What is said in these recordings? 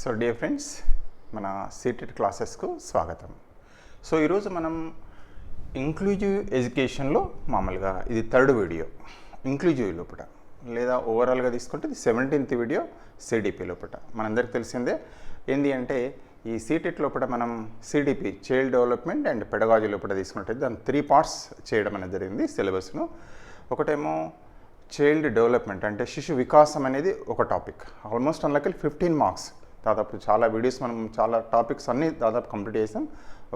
So dear friends, మన seated క్లాసెస్కు స్వాగతం. So ఈరోజు మనం ఇంక్లూజివ్ ఎడ్యుకేషన్లో మామూలుగా ఇది థర్డ్ వీడియో ఇంక్లూజివ్ లోపల, లేదా ఓవరాల్గా తీసుకుంటే ఇది 17th వీడియో సిడిపి లోపల. మనందరికీ తెలిసిందే ఏంటి అంటే ఈ సీటెట్ లోపల మనం CDP child development and pedagogy లోపల తీసుకున్నట్టయితే దాని 3 parts చేయడం అనేది జరిగింది సిలబస్ను. ఒకటేమో చైల్డ్ డెవలప్మెంట్ అంటే శిశు వికాసం అనేది ఒక టాపిక్, ఆల్మోస్ట్ అందులోకి 15 marks. దాదాపు చాలా వీడియోస్ మనం చాలా టాపిక్స్ అన్నీ దాదాపు కంప్లీట్ చేసాం.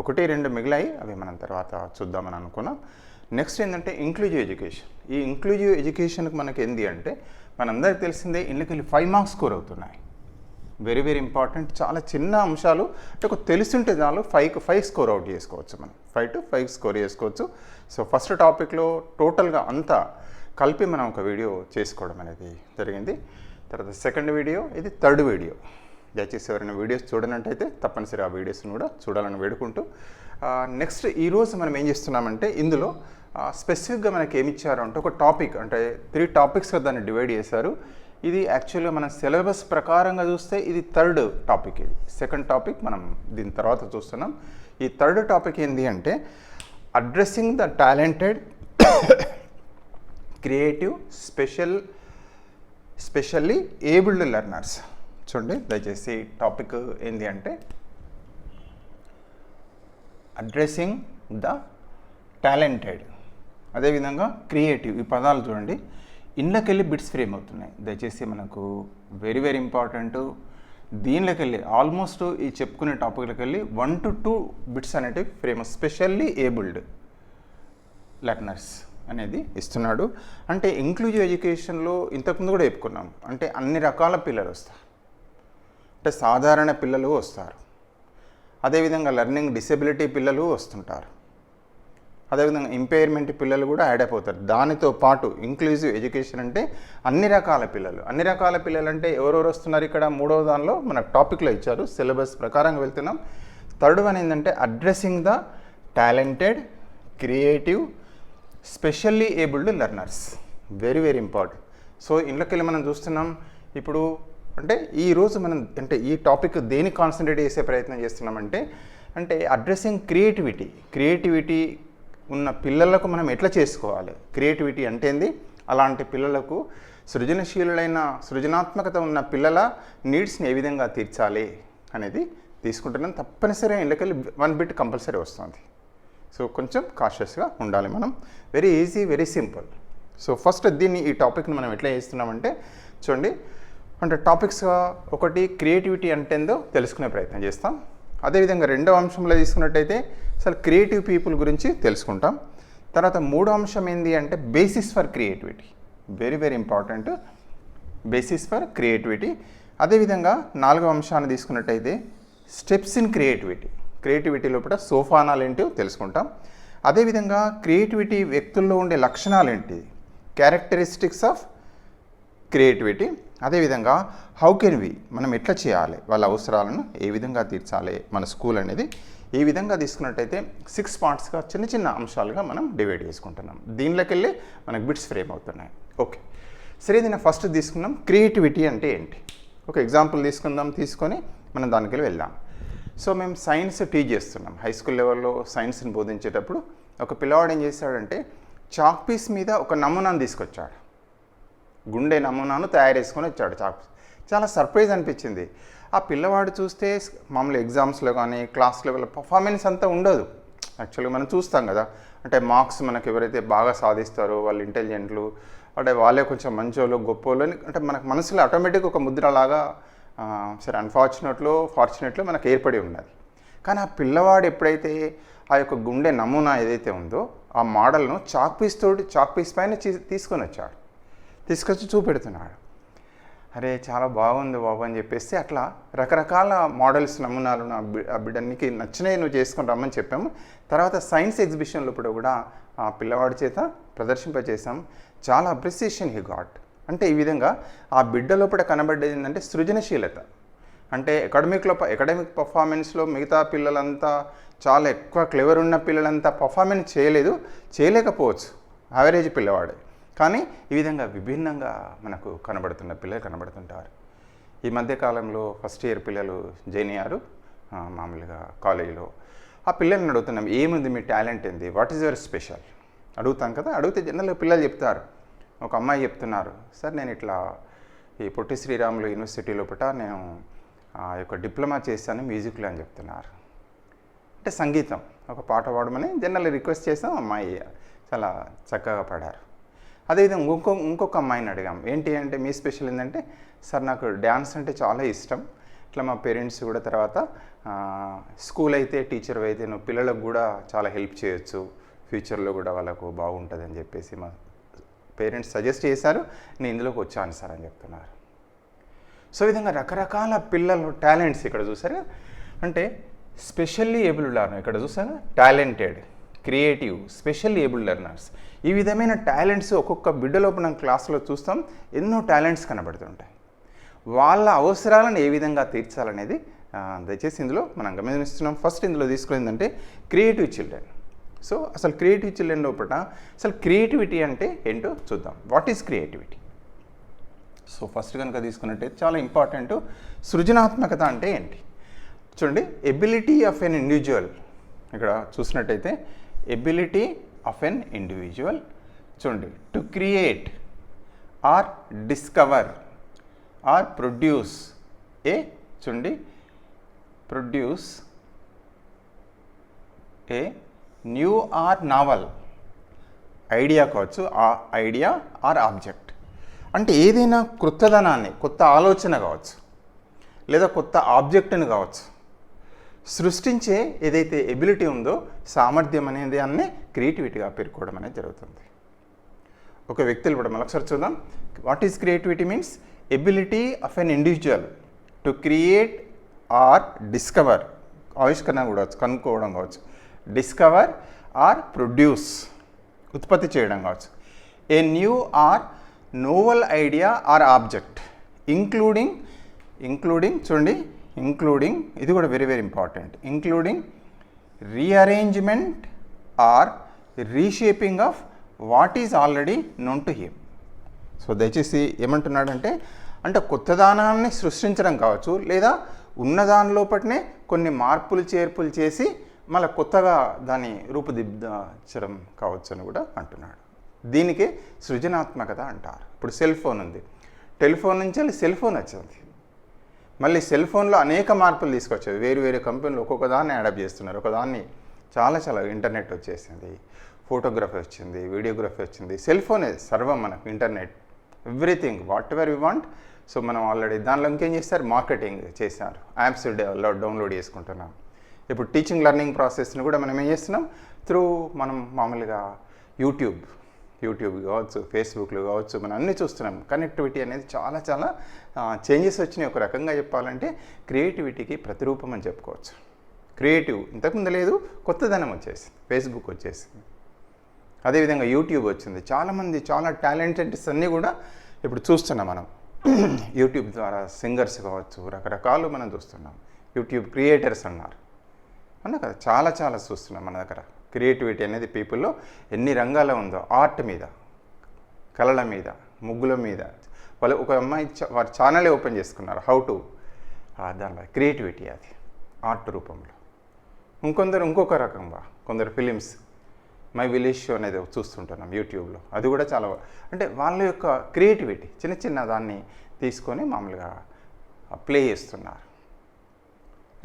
1-2 మిగిలాయి, అవి మనం తర్వాత చూద్దామని అనుకున్నాం. నెక్స్ట్ ఏంటంటే ఇంక్లూజివ్ ఎడ్యుకేషన్. ఈ ఇంక్లూజివ్ ఎడ్యుకేషన్కి మనకి ఏంటి అంటే మనందరికీ తెలిసిందే ఇందులోకి 5 marks స్కోర్ అవుతున్నాయి. Very very important. చాలా చిన్న అంశాలు అంటే ఒక తెలిసింటే చాలు 5కి 5 స్కోర్ అవుట్ చేసుకోవచ్చు. మనం 5 to 5 స్కోర్ చేసుకోవచ్చు. సో ఫస్ట్ టాపిక్లో టోటల్గా అంతా కలిపి మనం ఒక వీడియో చేసుకోవడం అనేది జరిగింది. తర్వాత సెకండ్ వీడియో, ఇది థర్డ్ వీడియో. దయచేసి ఎవరైనా వీడియోస్ చూడనట్టయితే తప్పనిసరి ఆ వీడియోస్ని కూడా చూడాలని వేడుకుంటూ, నెక్స్ట్ ఈరోజు మనం ఏం చేస్తున్నామంటే ఇందులో స్పెసిఫిక్గా మనకి ఏమి ఇచ్చారు అంటే ఒక టాపిక్, అంటే 3 topicsగా దాన్ని డివైడ్ చేశారు. ఇది యాక్చువల్గా మన సిలబస్ ప్రకారంగా చూస్తే ఇది థర్డ్ టాపిక్. ఇది సెకండ్ టాపిక్ మనం దీని తర్వాత చూస్తున్నాం. ఈ థర్డ్ టాపిక్ ఏంటి అంటే addressing the talented creative specially abled learners. చూడండి దయచేసి టాపిక్ ఏంటి అంటే అడ్రస్సింగ్ ద టాలెంటెడ్, అదేవిధంగా క్రియేటివ్. ఈ పదాలు చూడండి, ఇండ్లకి వెళ్ళి బిట్స్ ఫ్రేమ్ అవుతున్నాయి. దయచేసి మనకు వెరీ వెరీ ఇంపార్టెంట్. దీనిలోకి వెళ్ళి ఆల్మోస్ట్ ఈ చెప్పుకునే టాపిక్లోకి వెళ్ళి 1 to 2 బిట్స్ అనేటివి ఫ్రేమ్, స్పెషల్లీ ఏబుల్డ్ లెర్నర్స్ అనేది ఇస్తున్నాడు. అంటే ఇంక్లూజివ్ ఎడ్యుకేషన్లో ఇంతకుముందు కూడా చెప్పుకున్నాం, అంటే అన్ని రకాల పిల్లలు వస్తారు. అంటే సాధారణ పిల్లలు వస్తారు, అదేవిధంగా లెర్నింగ్ డిసెబిలిటీ పిల్లలు వస్తుంటారు, అదేవిధంగా ఇంపైర్మెంట్ పిల్లలు కూడా యాడ్ అయిపోతారు. దానితో పాటు ఇంక్లూజివ్ ఎడ్యుకేషన్ అంటే అన్ని రకాల పిల్లలు. అన్ని రకాల పిల్లలు అంటే ఎవరెవరు వస్తున్నారు ఇక్కడ? 3వ దానిలో మనకు టాపిక్లో ఇచ్చారు, సిలబస్ ప్రకారంగా వెళ్తున్నాం. థర్డ్ వన్ ఏంటంటే addressing the talented creative specially abled learners. Very very important. So ఇంట్లోకి వెళ్ళి మనం చూస్తున్నాం ఇప్పుడు. అంటే ఈరోజు మనం అంటే ఈ టాపిక్ దేనికి కాన్సన్ట్రేట్ చేసే ప్రయత్నం చేస్తున్నామంటే అడ్రస్సింగ్ క్రియేటివిటీ ఉన్న పిల్లలకు మనం ఎట్లా చేసుకోవాలి, క్రియేటివిటీ అంటే ఏంది, అలాంటి పిల్లలకు సృజనాత్మకత ఉన్న పిల్లల నీడ్స్ని ఏ విధంగా తీర్చాలి అనేది తీసుకుంటున్నాం. తప్పనిసరిగా ఇంట్లోకెళ్ళి 1 bit కంపల్సరీ వస్తుంది. సో కొంచెం కాషియస్గా ఉండాలి మనం. Very easy, very simple. So first ఈ టాపిక్ని మనం ఎట్లా చేస్తున్నామంటే చూడండి, అంటే టాపిక్స్గా ఒకటి క్రియేటివిటీ అంటే ఏందో తెలుసుకునే ప్రయత్నం చేస్తాం. అదేవిధంగా 2వ అంశంలో తీసుకున్నట్టయితే అసలు క్రియేటివ్ పీపుల్ గురించి తెలుసుకుంటాం. తర్వాత 3వ అంశం ఏంటి అంటే basis for creativity. Very very important, basis for creativity. అదేవిధంగా 4వ అంశాన్ని తీసుకున్నట్టయితే స్టెప్స్ ఇన్ క్రియేటివిటీ లోపల సోపానాలు ఏంటో తెలుసుకుంటాం. అదేవిధంగా క్రియేటివిటీ వ్యక్తుల్లో ఉండే లక్షణాలు ఏంటి, క్యారెక్టరిస్టిక్స్ ఆఫ్ క్రియేటివిటీ. అదేవిధంగా హౌ కెన్ వి, మనం ఎట్లా చేయాలి, వాళ్ళ అవసరాలను ఏ విధంగా తీర్చాలి మన స్కూల్ అనేది. ఈ విధంగా తీసుకున్నట్టయితే 6 partsగా చిన్న చిన్న అంశాలుగా మనం డివైడ్ చేసుకుంటున్నాం. దీనిలోకి వెళ్ళి మనకు బిట్స్ ఫ్రేమ్ అవుతున్నాయి. ఓకే, సరే దీన్ని ఫస్ట్ తీసుకుందాం. క్రియేటివిటీ అంటే ఏంటి ఒక ఎగ్జాంపుల్ తీసుకొని మనం దానికి వెళ్ళి వెళ్దాం. సో మేము సైన్స్ టీచ్ చేస్తున్నాం. హై స్కూల్ లెవెల్లో సైన్స్ని బోధించేటప్పుడు ఒక పిల్లవాడు ఏం చేశాడంటే చాక్ పీస్ మీద ఒక నమూనాను తీసుకొచ్చాడు, గుండె నమూనాను తయారు చేసుకొని వచ్చాడు చాక్ పీస్. చాలా సర్ప్రైజ్ అనిపించింది. ఆ పిల్లవాడు చూస్తే మామూలు ఎగ్జామ్స్లో కానీ క్లాస్ లెవెల్లో పర్ఫార్మెన్స్ అంతా ఉండదు. యాక్చువల్గా మనం చూస్తాం కదా, అంటే మార్క్స్ మనకు ఎవరైతే బాగా సాధిస్తారో వాళ్ళు ఇంటెలిజెంట్లు, అంటే వాళ్ళే కొంచెం మంచోళ్ళు గొప్పోళ్ళు అని అంటే మనకు మనసులో ఆటోమేటిక్గా ఒక ముద్రలాగా సరే ఫార్చునేట్లో మనకు ఏర్పడి ఉన్నది. కానీ ఆ పిల్లవాడు ఎప్పుడైతే ఆ యొక్క గుండె నమూనా ఏదైతే ఉందో ఆ మోడల్ను చాక్ పీస్ పైన తీసుకొచ్చి చూపెడుతున్నాడు. అరే చాలా బాగుంది బాబు అని చెప్పేసి అట్లా రకరకాల మోడల్స్ నమూనాలు ఆ బిడ్డనికి నచ్చినవి నువ్వు చేసుకొని రమ్మని చెప్పాము. తర్వాత సైన్స్ ఎగ్జిబిషన్లో కూడా ఆ పిల్లవాడి చేత ప్రదర్శింపజేసాం. చాలా అప్రిసియేషన్ హీ గాట్. అంటే ఈ విధంగా ఆ బిడ్డ లోపల కనబడ్డది ఏంటంటే సృజనశీలత. అంటే అకాడమిక్ పర్ఫార్మెన్స్లో మిగతా పిల్లలంతా చాలా ఎక్కువ క్లెవర్ ఉన్న పిల్లలంతా పర్ఫార్మెన్స్ చేయలేకపోవచ్చు, యావరేజ్ పిల్లవాడే. కానీ ఈ విధంగా విభిన్నంగా మనకు పిల్లలు కనబడుతుంటారు. ఈ మధ్య కాలంలో ఫస్ట్ ఇయర్ పిల్లలు జాయిన్ అయ్యారు మామూలుగా కాలేజీలో. ఆ పిల్లల్ని అడుగుతున్నాం, ఏముంది మీ టాలెంట్ ఏంది, వాట్ ఈజ్ యువర్ స్పెషల్ అడుగుతాం కదా. అడిగితే జనరల్గా పిల్లలు చెప్తారు. ఒక అమ్మాయి చెప్తున్నారు, సార్ నేను ఇట్లా ఈ పొట్టి శ్రీరాములు యూనివర్సిటీ లోపల నేను ఆ యొక్క డిప్లొమా చేశాను మ్యూజిక్లో అని చెప్తున్నారు. అంటే సంగీతం ఒక పాట పాడమని జనరల్ రిక్వెస్ట్ చేసాం, అమ్మాయి చాలా చక్కగా పాడారు. అదేవిధంగా ఇంకొక అమ్మాయిని అడిగాం, ఏంటి అంటే మీ స్పెషల్ ఏంటంటే, సార్ నాకు డ్యాన్స్ అంటే చాలా ఇష్టం, ఇట్లా మా పేరెంట్స్ కూడా తర్వాత స్కూల్ అయితే టీచర్ అయితే నువ్వు పిల్లలకు కూడా చాలా హెల్ప్ చేయొచ్చు, ఫ్యూచర్లో కూడా వాళ్ళకు బాగుంటుంది అని చెప్పేసి మా పేరెంట్స్ సజెస్ట్ చేశారు, నేను ఇందులోకి వచ్చాను సార్ అని చెప్తున్నారు. సో ఈ విధంగా రకరకాల పిల్లలు టాలెంట్స్ ఇక్కడ చూసారు. అంటే స్పెషల్లీ ఏబుల్డ్ లెర్నర్ ఇక్కడ చూసారా, talented, creative, specially abled learners, ఈ విధమైన టాలెంట్స్ ఒక్కొక్క బిడ్డలోపు మనం క్లాస్లో చూస్తాం. ఎన్నో టాలెంట్స్ కనబడుతుంటాయి. వాళ్ళ అవసరాలను ఏ విధంగా తీర్చాలనేది దయచేసి ఇందులో మనం గమనిస్తున్నాం. ఫస్ట్ ఇందులో తీసుకునేందంటే క్రియేటివ్ చిల్డ్రన్. సో అసలు క్రియేటివ్ చిల్డ్రన్ లోపల అసలు క్రియేటివిటీ అంటే ఏంటో చూద్దాం. What is creativity? So first కనుక తీసుకున్నట్టయితే చాలా ఇంపార్టెంట్, సృజనాత్మకత అంటే ఏంటి చూడండి. ఎబిలిటీ ఆఫ్ ఎన్ ఇండివిజువల్, ఇక్కడ చూసినట్టయితే ఎబిలిటీ ఆఫ్ ఎన్ ఇండివిజువల్ చూడండి, to create or discover or produce చూడండి, produce a new or novel idea కావచ్చు, ఆ ఐడియా ఆర్ ఆబ్జెక్ట్. అంటే ఏదైనా కొత్తదనాన్ని, కొత్త ఆలోచన కావచ్చు, లేదా కొత్త ఆబ్జెక్ట్ని కావచ్చు, సృష్టించే ఏదైతే ఎబిలిటీ ఉందో, సామర్థ్యం అనేది అన్నీ క్రియేటివిటీగా పేర్కోవడం అనేది జరుగుతుంది. ఒక వ్యక్తులు కూడా మరొకసారి చూద్దాం. What is creativity means ability of an individual to create or discover, ఆవిష్కరణ కూడా కనుక్కోవడం కావచ్చు, డిస్కవర్ ఆర్ ప్రొడ్యూస్ ఉత్పత్తి చేయడం కావచ్చు, a new or novel idea or object, including చూడండి, ఇంక్లూడింగ్ ఇది కూడా very very important, including rearrangement or reshaping of what is already known to him. So దయచేసి ఏమంటున్నాడంటే, అంటే కొత్తదానాన్ని సృష్టించడం కావచ్చు, లేదా ఉన్నదానిలోపటినే కొన్ని మార్పులు చేర్పులు చేసి మళ్ళీ కొత్తగా దాన్ని రూపుదిద్దడం కావచ్చు అని కూడా అంటున్నాడు. దీనికే సృజనాత్మకత అంటారు. ఇప్పుడు సెల్ ఫోన్ ఉంది, టెలిఫోన్ నుంచి సెల్ ఫోన్ వచ్చింది, మళ్ళీ సెల్ ఫోన్లో అనేక మార్పులు తీసుకొచ్చారు. వేరు వేరు కంపెనీలు ఒక్కొక్క దాన్ని అడాప్ట్ చేస్తున్నారు. ఒకదాన్ని చాలా ఇంటర్నెట్ వచ్చేసింది, ఫోటోగ్రఫీ వచ్చింది, వీడియోగ్రఫీ వచ్చింది, సెల్ ఫోనే సర్వం మనకు, internet everything what ever you want. So మనం ఆల్రెడీ దానిలో ఇంకేం చేస్తారు, మార్కెటింగ్ చేశారు, యాప్స్ డౌన్లోడ్ చేసుకుంటున్నాం. ఇప్పుడు టీచింగ్ లెర్నింగ్ ప్రాసెస్ని కూడా మనం ఏం చేస్తున్నాం, త్రూ మనం మామూలుగా యూట్యూబ్ కావచ్చు, ఫేస్బుక్లో కావచ్చు, మనం అన్నీ చూస్తున్నాం. కనెక్టివిటీ అనేది చాలా చేంజెస్ వచ్చినాయి. ఒక రకంగా చెప్పాలంటే క్రియేటివిటీకి ప్రతిరూపం అని చెప్పుకోవచ్చు. క్రియేటివ్ ఇంతకుముందు లేదు, కొత్తదనం వచ్చేసింది, ఫేస్బుక్ వచ్చేసింది, అదేవిధంగా యూట్యూబ్ వచ్చింది. చాలామంది చాలా టాలెంటెడ్స్ అన్నీ కూడా ఇప్పుడు చూస్తున్నాం మనం. యూట్యూబ్ ద్వారా సింగర్స్ కావచ్చు, రకరకాలు మనం చూస్తున్నాం. యూట్యూబ్ క్రియేటర్స్ అన్నారు అన్నా కదా, చాలా చూస్తున్నాం మన దగ్గర. క్రియేటివిటీ అనేది పీపుల్లో ఎన్ని రంగాల్లో ఉందో, ఆర్ట్ మీద, కళల మీద, ముగ్గుల మీద. వాళ్ళు ఒక అమ్మాయి వారి ఛానలే ఓపెన్ చేసుకున్నారు, హౌ టు, దానిలో క్రియేటివిటీ అది ఆర్ట్ రూపంలో. ఇంకొక రకంగా కొందరు ఫిలిమ్స్, మై విలేజ్ షో అనేది చూస్తుంటున్నాం యూట్యూబ్లో. అది కూడా చాలా, అంటే వాళ్ళ యొక్క క్రియేటివిటీ చిన్న దాన్ని తీసుకొని మామూలుగా ప్లే చేస్తున్నారు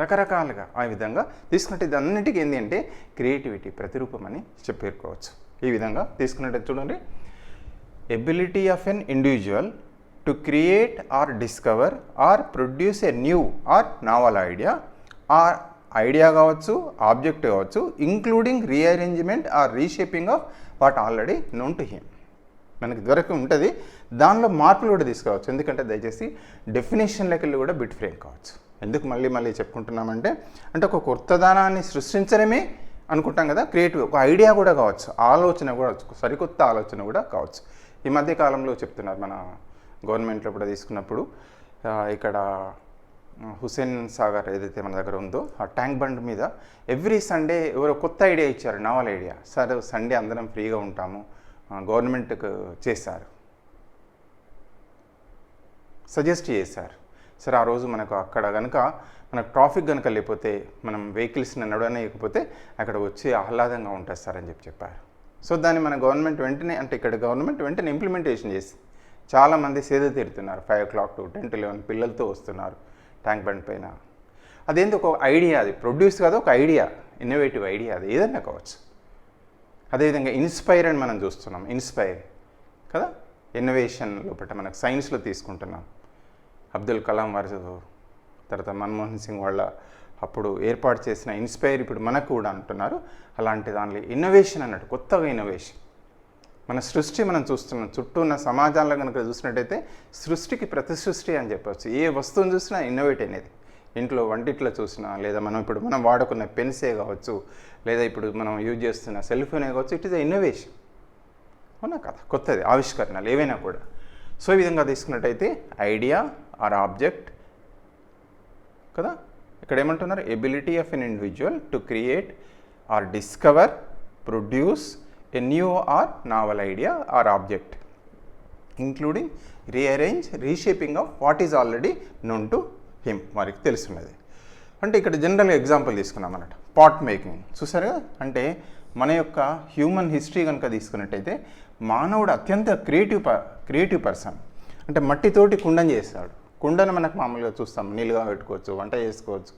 రకరకాలుగా. ఆ విధంగా తీసుకుంటే ఇది అన్నిటికీ ఏంటి అంటే క్రియేటివిటీ ప్రతిరూపం అని పేర్కోవచ్చు. ఈ విధంగా తీసుకున్నట్టు చూడండి, ability of an individual to create or discover or produce a new or novel idea, or idea కావచ్చు, ఆబ్జెక్ట్ కావచ్చు, including rearrangement or reshaping of what already known to him. మనకి దొరికి ఉంటుంది, దానిలో మార్పులు కూడా తీసుకోవచ్చు. ఎందుకంటే దయచేసి డెఫినేషన్లకి వెళ్ళి కూడా బిట్ ఫ్రేమ్ కావచ్చు. ఎందుకు మళ్ళీ చెప్పుకుంటున్నామంటే, అంటే ఒక కొత్తదనాన్ని సృష్టించడమే అనుకుంటాం కదా క్రియేటివ్. ఒక ఐడియా కూడా కావచ్చు, ఆలోచన కూడా, సరికొత్త ఆలోచన కూడా కావచ్చు. ఈ మధ్య కాలంలో చెప్తున్నారు, మన గవర్నమెంట్లో కూడా తీసుకున్నప్పుడు ఇక్కడ హుస్సేన్ సాగర్ ఏదైతే మన దగ్గర ఉందో ఆ ట్యాంక్ బండ్ మీద ఎవ్రీ సండే ఎవరో కొత్త ఐడియా ఇచ్చారు, నావల్ ఐడియా. సార్ సండే అందరం ఫ్రీగా ఉంటాము, గవర్నమెంట్కి చేశారు, సజెస్ట్ చేశారు. సరే ఆ రోజు మనకు అక్కడ కనుక మనకు ట్రాఫిక్ కనుక లేకపోతే మనం వెహికల్స్ని నడవనేయకపోతే అక్కడ వచ్చి ఆహ్లాదంగా ఉంటుంది సార్ అని చెప్పారు. సో దాన్ని మన గవర్నమెంట్ వెంటనే అంటే ఇక్కడ గవర్నమెంట్ వెంటనే ఇంప్లిమెంటేషన్ చేసి చాలామంది సేద తీరుతున్నారు. 5 o'clock to 10 to 11 పిల్లలతో వస్తున్నారు ట్యాంక్ బండ్ పైన. అదేంటి ఒక ఐడియా, అది ప్రొడ్యూస్ కాదు, ఒక ఐడియా, ఇన్నోవేటివ్ ఐడియా, అది ఏదైనా కావచ్చు. అదేవిధంగా ఇన్స్పైర్ అని మనం చూస్తున్నాం, ఇన్స్పైర్ కదా, ఇన్నోవేషన్ లోపల మనకు సైన్స్లో తీసుకుంటున్నాం. అబ్దుల్ కలాం వారి తర్వాత మన్మోహన్ సింగ్ వాళ్ళ అప్పుడు ఏర్పాటు చేసిన ఇన్స్పైర్ ఇప్పుడు మనకు కూడా అంటున్నారు. అలాంటి దానిలో ఇన్నోవేషన్ అన్నట్టు కొత్తగా ఇన్నోవేషన్ మన సృష్టి మనం చూస్తున్నాం. చుట్టూ ఉన్న సమాజంలో కనుక చూసినట్టయితే సృష్టికి ప్రతి సృష్టి అని చెప్పవచ్చు. ఏ వస్తువుని చూసినా ఇన్నోవేట్ అనేది, ఇంట్లో వంటిట్లో చూసినా, లేదా మనం వాడుకున్న పెన్సే కావచ్చు, లేదా ఇప్పుడు మనం యూజ్ చేస్తున్న సెల్ ఫోనే కావచ్చు, ఇట్ ఈస్ ఎ ఇన్నోవేషన్. అవునా కదా, కొత్తది ఆవిష్కరణలు ఏవైనా కూడా. సో ఈ విధంగా తీసుకున్నట్టయితే ఐడియా ఆర్ ఆబ్జెక్ట్ కదా. ఇక్కడ ఏమంటున్నారు, ability of an individual to create or discover, produce a new or novel idea or object, including rearrange, reshaping of what is already known to him, వారికి తెలుసున్నది. అంటే ఇక్కడ జనరల్గా ఎగ్జాంపుల్ తీసుకున్నాం అన్నట్టు, పాట్ మేకింగ్ చూసారు కదా. అంటే మన యొక్క హ్యూమన్ హిస్టరీ కనుక తీసుకున్నట్టయితే మానవుడు అత్యంత క్రియేటివ్ పర్సన్. అంటే మట్టితోటి కుండని చేస్తాడు. కుండను మనకు మామూలుగా చూస్తాం, నీళ్ళుగా పెట్టుకోవచ్చు, వంట చేసుకోవచ్చు,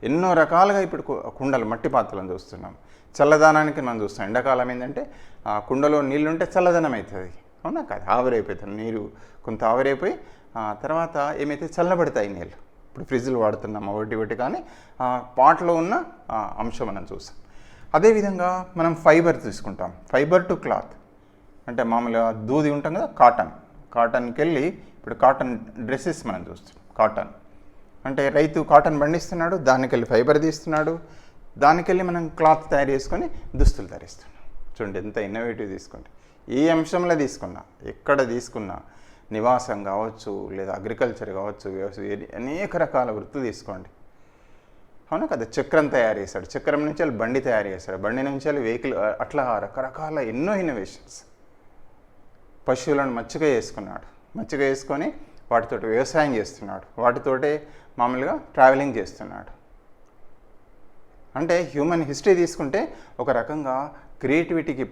ఎన్నో రకాలుగా ఇప్పుడు కుండలు, మట్టి పాత్రలను చూస్తున్నాం. చల్లదనానికి మనం చూస్తాం. ఎండాకాలం ఏంటంటే ఆ కుండలో నీళ్ళు ఉంటే చల్లదనం అవుతుంది, అవునా కాదు, ఆవిరైపోతుంది నీరు, కొంత ఆవిరైపోయి తర్వాత ఏమైతే చల్లబడతాయి నీళ్ళు. ఇప్పుడు ఫ్రిడ్జ్లు వాడుతున్నాం ఒకటి కానీ పాట్లో ఉన్న అంశం మనం చూస్తాం. అదేవిధంగా మనం ఫైబర్ తీసుకుంటాం, ఫైబర్ టు క్లాత్, అంటే మామూలుగా దూది ఉంటాం కదా, కాటన్కి వెళ్ళి ఇప్పుడు కాటన్ డ్రెస్సెస్ మనం చూస్తాం. కాటన్ అంటే రైతు కాటన్ పండిస్తున్నాడు, దానికెళ్ళి ఫైబర్ తీస్తున్నాడు, దానికెళ్ళి మనం క్లాత్ తయారు చేసుకొని దుస్తులు ధరిస్తున్నాం. చూడండి ఎంత ఇన్నోవేటివ్ తీసుకుంటే, ఏ అంశంలో తీసుకున్నా, ఎక్కడ తీసుకున్నా, నివాసం కావచ్చు, లేదా అగ్రికల్చర్ కావచ్చు, వ్యవసాయం, అనేక రకాల వృత్తులు తీసుకోండి, అవునా కదా. చక్రం తయారు చేశాడు, చక్రం నుంచి వాళ్ళు బండి తయారు చేశాడు, బండి నుంచి వాళ్ళు వెహికల్, అట్లా రకరకాల ఎన్నో ఇన్నోవేషన్స్. పశువులను మచ్చిక వేసుకొని వాటితోటి వ్యవసాయం చేస్తున్నాడు, వాటితోటే మామూలుగా ట్రావెలింగ్ చేస్తున్నాడు. అంటే హ్యూమన్ హిస్టరీ తీసుకుంటే ఒక రకంగా క్రియేటివిటీకి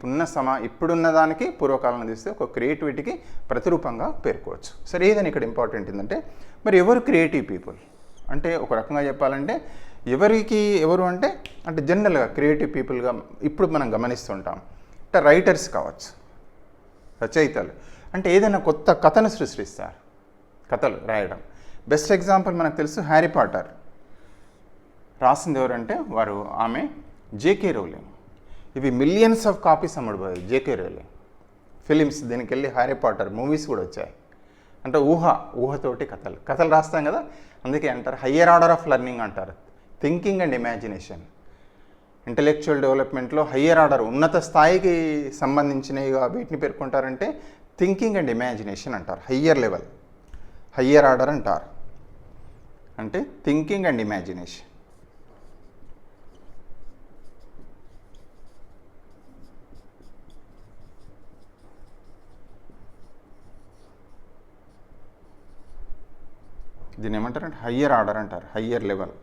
ఇప్పుడున్న దానికి పూర్వకాలంలో తీస్తే ఒక క్రియేటివిటీకి ప్రతిరూపంగా పేర్కోవచ్చు. సరే ఏదని ఇక్కడ ఇంపార్టెంట్ ఏంటంటే మరి ఎవరు క్రియేటివ్ పీపుల్ అంటే ఒక రకంగా చెప్పాలంటే ఎవరు అంటే జనరల్గా క్రియేటివ్ పీపుల్గా ఇప్పుడు మనం గమనిస్తుంటాం. అంటే రైటర్స్ కావచ్చు, రచయితలు, అంటే ఏదైనా కొత్త కథను సృష్టిస్తారు, కథలు రాయడం. బెస్ట్ ఎగ్జాంపుల్ మనకు తెలుసు, హ్యారీ పాటర్ రాసింది ఎవరంటే ఆమె జేకే రోలింగ్. ఇవి మిలియన్స్ ఆఫ్ కాపీస్ అమ్ముడుపోయాయి జేకే రోలింగ్ ఫిలిమ్స్. దీనికి వెళ్ళి హ్యారీ పాటర్ మూవీస్ కూడా వచ్చాయి. అంటే ఊహతోటి కథలు రాస్తాం కదా, అందుకే అంటారు హయ్యర్ ఆర్డర్ ఆఫ్ లెర్నింగ్ అంటారు. థింకింగ్ అండ్ ఇమాజినేషన్, ఇంటలెక్చువల్ డెవలప్మెంట్లో హయ్యర్ ఆర్డర్, ఉన్నత స్థాయికి సంబంధించినవిగా వీటిని పేర్కొంటారంటే థింకింగ్ అండ్ ఇమాజినేషన్ అంటారు. హయ్యర్ ఆర్డర్ అంటారు, అంటే థింకింగ్ అండ్ ఇమాజినేషన్. దీన్ని ఏమంటారంటే హయ్యర్ ఆర్డర్ అంటారు, higher level.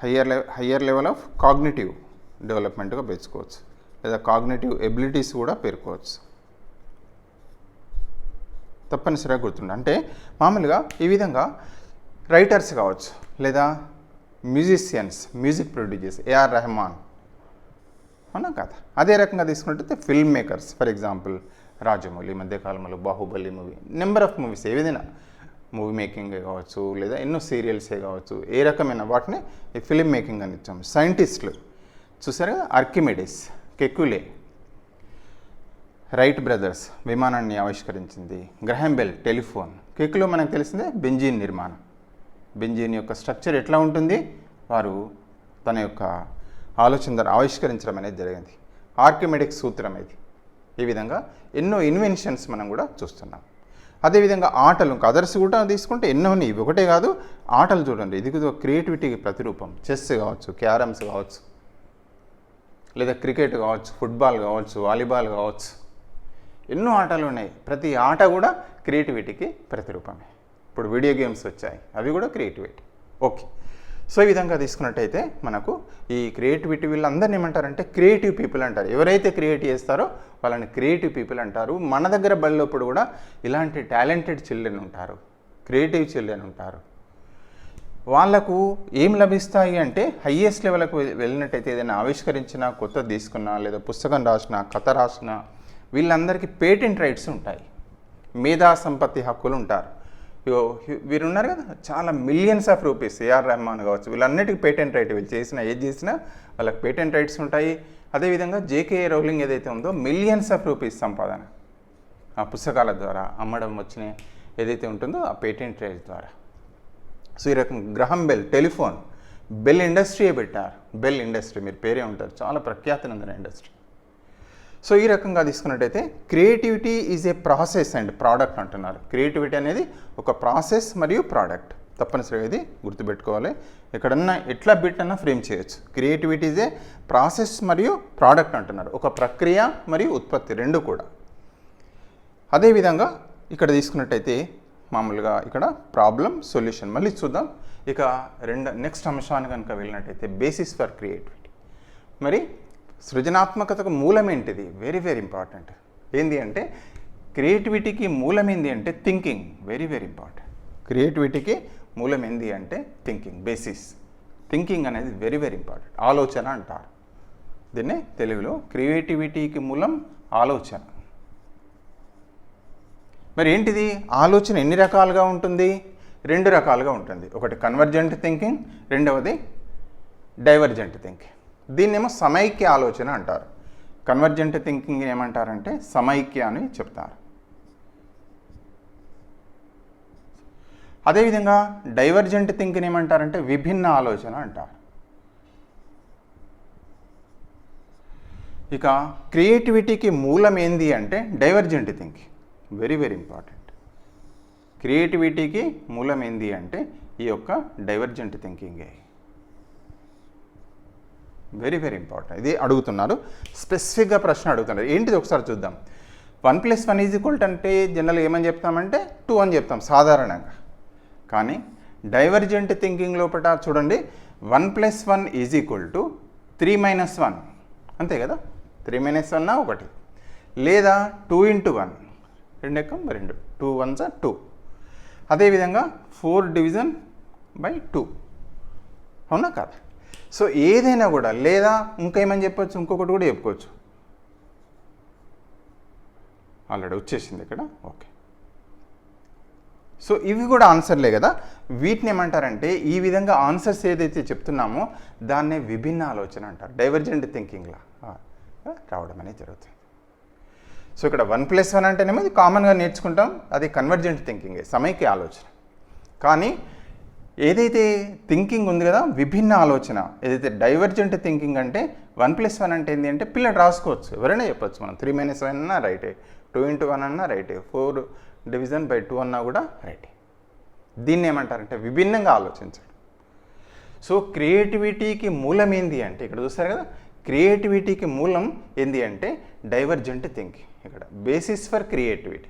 Higher level of cognitive డెవలప్మెంట్గా పెంచుకోవచ్చు, లేదా కాగ్నిటివ్ ఎబిలిటీస్ కూడా పేర్కోవచ్చు. తప్పనిసరిగా గుర్తుండే. అంటే మామూలుగా ఈ విధంగా రైటర్స్ కావచ్చు, లేదా musicians, music producers, A R Rahman, అవునా కదా. అదే రకంగా తీసుకున్నట్టయితే film makers, for example Rajamouli, మధ్యకాలంలో Baahubali movie, number of movies, ఏదైనా మూవీ మేకింగ్ కావచ్చు, లేదా ఎన్నో సీరియల్సే కావచ్చు, ఏ రకమైన వాటిని ఈ ఫిలిం మేకింగ్ అని ఇచ్చాము. సైంటిస్టులు చూసారు కదా, ఆర్కిమిడిస్, కెక్యులే, రైట్ బ్రదర్స్ విమానాన్ని ఆవిష్కరించింది, గ్రహాం బెల్ టెలిఫోన్, కెక్యులో మనకు తెలిసిందే బెంజీన్ నిర్మాణం. బెంజీన్ యొక్క స్ట్రక్చర్ ఎట్లా ఉంటుంది, వారు తన యొక్క ఆలోచన ద్వారా ఆవిష్కరించడం అనేది జరిగింది. ఆర్కిమెడిక్ సూత్రం ఇది. ఈ విధంగా ఎన్నో ఇన్వెన్షన్స్ మనం కూడా చూస్తున్నాం. అదేవిధంగా ఆటలు, అదర్స్ కూడా తీసుకుంటే ఎన్నో ఉన్నాయి, ఇవి ఒకటే కాదు. ఆటలు చూడండి, ఇది క్రియేటివిటీకి ప్రతిరూపం. చెస్ కావచ్చు, క్యారమ్స్ కావచ్చు, లేదా క్రికెట్ కావచ్చు, ఫుట్బాల్ కావచ్చు, వాలీబాల్ కావచ్చు, ఎన్నో ఆటలు ఉన్నాయి, ప్రతి ఆట కూడా క్రియేటివిటీకి ప్రతిరూపమే. ఇప్పుడు వీడియో గేమ్స్ వచ్చాయి, అవి కూడా క్రియేటివిటీ. ఓకే, సో ఈ విధంగా తీసుకున్నట్టయితే మనకు ఈ క్రియేటివిటీ వీళ్ళందరినీ ఏమంటారంటే క్రియేటివ్ పీపుల్ అంటారు. ఎవరైతే క్రియేట్ చేస్తారో వాళ్ళని క్రియేటివ్ పీపుల్ అంటారు. మన దగ్గర బడిలోప్పుడు కూడా ఇలాంటి టాలెంటెడ్ చిల్డ్రన్ ఉంటారు, క్రియేటివ్ చిల్డ్రన్ ఉంటారు. వాళ్ళకు ఏం లభిస్తాయి అంటే హయ్యెస్ట్ లెవెల్కి వెళ్ళినట్టయితే ఏదైనా ఆవిష్కరించినా, కొత్తది తీసుకున్నా, లేదా పుస్తకం రాసినా, కథ రాసినా వీళ్ళందరికీ పేటెంట్ రైట్స్ ఉంటాయి, మేధా సంపత్తి హక్కులు ఉంటారు. వీరు ఉన్నారు కదా, చాలా millions of rupees, A R Rahman కావచ్చు, వీళ్ళన్నిటికీ పేటెంట్ రైట్, వీళ్ళు చేసినా ఏది చేసినా వాళ్ళకి పేటెంట్ రైట్స్ ఉంటాయి. అదేవిధంగా జేకే రౌలింగ్ ఏదైతే ఉందో మిలియన్స్ ఆఫ్ రూపీస్ సంపాదన ఆ పుస్తకాల ద్వారా అమ్మడం వచ్చిన ఏదైతే ఉంటుందో ఆ పేటెంట్ రైట్స్ ద్వారా. సో ఈ రకం గ్రహం బెల్ టెలిఫోన్, బెల్ ఇండస్ట్రీయే పెట్టారు. బెల్ ఇండస్ట్రీ మీరు పేరే ఉంటారు, చాలా ప్రఖ్యాతి నొందిన ఇండస్ట్రీ. సో ఈ రకంగా తీసుకున్నట్టయితే creativity is a process and product అంటున్నారు. క్రియేటివిటీ అనేది ఒక ప్రాసెస్ మరియు ప్రోడక్ట్, తప్పనిసరిగా ఇది గుర్తుపెట్టుకోవాలి. ఎక్కడన్నా ఎట్లా బిట్ అన్నా ఫ్రేమ్ చేయొచ్చు. క్రియేటివిటీ ఈజ్ ఏ ప్రాసెస్ మరియు ప్రోడక్ట్ అంటున్నారు, ఒక ప్రక్రియ మరియు ఉత్పత్తి రెండు కూడా. అదేవిధంగా ఇక్కడ తీసుకున్నట్టయితే మామూలుగా ఇక్కడ ప్రాబ్లం సొల్యూషన్ మళ్ళీ చూద్దాం. ఇక నెక్స్ట్ అంశాన్ని కనుక వెళ్ళినట్టయితే బేసిస్ ఫర్ క్రియేటివిటీ. మరి సృజనాత్మకతకు మూలం ఏంటిది? Very very important. ఏంది అంటే క్రియేటివిటీకి మూలం ఏంది అంటే థింకింగ్. Very very important. క్రియేటివిటీకి మూలం ఏంది అంటే థింకింగ్, బేసిస్. థింకింగ్ అనేది వెరీ వెరీ ఇంపార్టెంట్. ఆలోచన అంటారు దీన్నే తెలుగులో. క్రియేటివిటీకి మూలం ఆలోచన. మరి ఏంటిది ఆలోచన? ఎన్ని రకాలుగా ఉంటుంది? రెండు రకాలుగా ఉంటుంది. ఒకటి కన్వర్జెంట్ థింకింగ్, రెండవది డైవర్జెంట్ థింకింగ్. దీన్నేమో సమైక్య ఆలోచన అంటారు. కన్వర్జెంట్ థింకింగ్ ఏమంటారంటే సమైక్య అని చెప్తారు. అదేవిధంగా డైవర్జెంట్ థింకింగ్ ఏమంటారంటే విభిన్న ఆలోచన అంటారు. ఇక క్రియేటివిటీకి మూలం ఏంది అంటే divergent thinking. Very very important. క్రియేటివిటీకి మూలం ఏంది అంటే ఈ యొక్క డైవర్జెంట్ థింకింగే. Very very important. ఇది అడుగుతున్నారు, స్పెసిఫిక్గా ప్రశ్న అడుగుతున్నారు. ఏంటిది ఒకసారి చూద్దాం. 1+1 అంటే జనరల్గా ఏమని చెప్తామంటే 2 అని చెప్తాం సాధారణంగా. కానీ డైవర్జెంట్ థింకింగ్ లోపల చూడండి 1+1 = 3-1 అంతే కదా. 3-1 ఒకటి, లేదా 2 × 1 2 ఎక్కం 2, 2 1s 2. అదేవిధంగా 4/2 అవునా కాదా? సో ఏదైనా కూడా, లేదా ఇంకేమని చెప్పొచ్చు, ఇంకొకటి కూడా చెప్పుకోవచ్చు. ఆల్రెడీ వచ్చేసింది ఇక్కడ. ఓకే, సో ఇవి కూడా ఆన్సర్లే కదా. వీటిని ఏమంటారంటే ఈ విధంగా ఆన్సర్స్ ఏదైతే చెప్తున్నామో దాన్నే విభిన్న ఆలోచన అంటారు. డైవర్జెంట్ థింకింగ్లా రావడం అనేది జరుగుతుంది. సో ఇక్కడ 1+1 అంటేనేమో ఇది కామన్గా నేర్చుకుంటాం, అది కన్వర్జెంట్ థింకింగే, సమైక్య ఆలోచన. కానీ ఏదైతే థింకింగ్ ఉంది కదా విభిన్న ఆలోచన, ఏదైతే డైవర్జెంట్ థింకింగ్ అంటే 1+1 అంటే ఏంటి అంటే పిల్లలు రాసుకోవచ్చు, ఎవరైనా చెప్పచ్చు. మనం 3-1 అన్నా రైటే, 2 × 1 అన్నా రైటే, 4/2 అన్నా కూడా రైటే. దీన్ని ఏమంటారంటే విభిన్నంగా ఆలోచించడం. సో క్రియేటివిటీకి మూలం ఏంది అంటే ఇక్కడ చూస్తారు కదా, క్రియేటివిటీకి మూలం ఏంది అంటే డైవర్జెంట్ థింకింగ్. ఇక్కడ బేసిస్ ఫర్ క్రియేటివిటీ